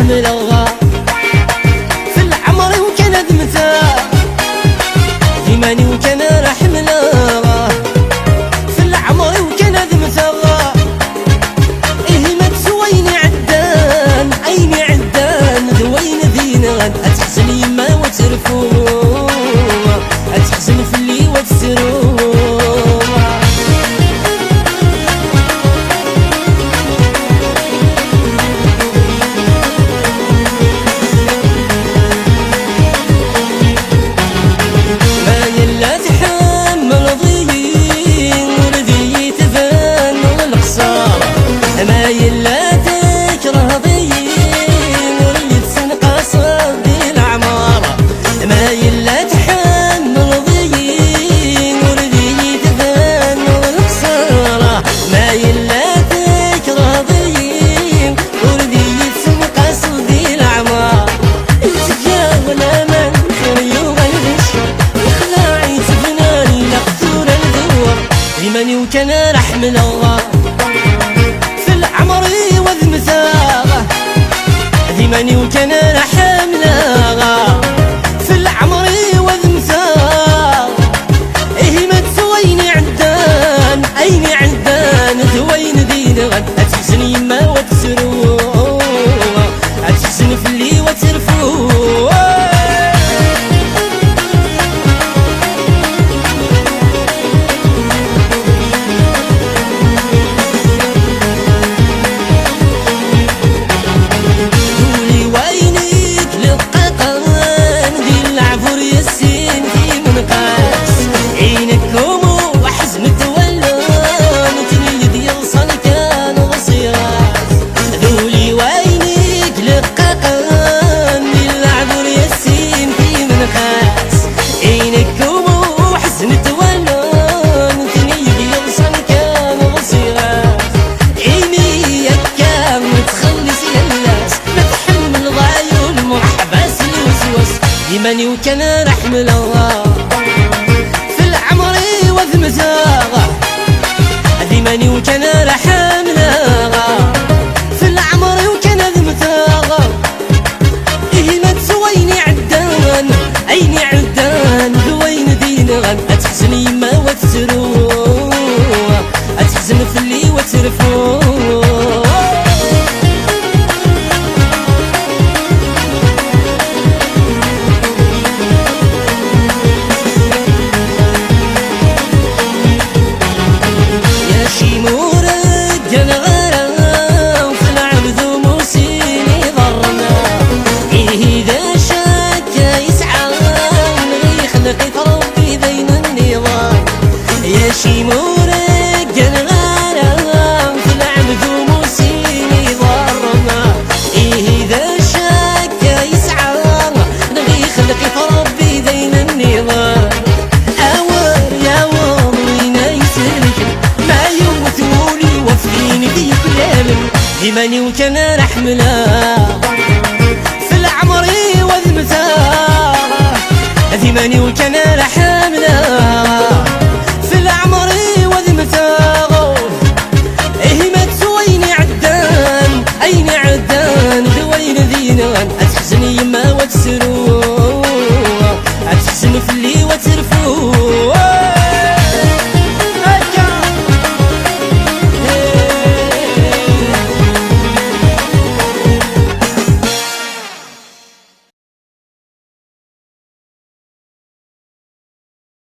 حملها في العمر وكان ذمتها ثماني وكان حملها في العمر وكان ذمتها إيه ما تسويني عدان عيني عدان ذوين ذين غد أتحزن يما وترفوها أتحزن في اللي وتسروها ثماني وكان حملها في العمر وذمتها ثماني وكان حملها في العمر وذمتها إيه ما تسويني عدان عيني عدان ذوين دين غد أتحزن يما وتسروها أتحزن في اللي وترفوها ثماني وكان حملها في العمر وذمتها ثماني وكان حملها في العمر وكان ذمتها إيه ما تسويني عدان عيني عدان ذوين دين غد أتحزن يما وتسروها أتحزن في اللي وترفوها شيمورك جنغارة في العبد وموسيني ضرنا إيه ذا شاك يسعى نغي خلقي فربي دين النظام أور يا وضينا يسلك ما يوثولي وفيني في كلام ثماني وكان حملها في العمر وذمتها ثماني وكان حملها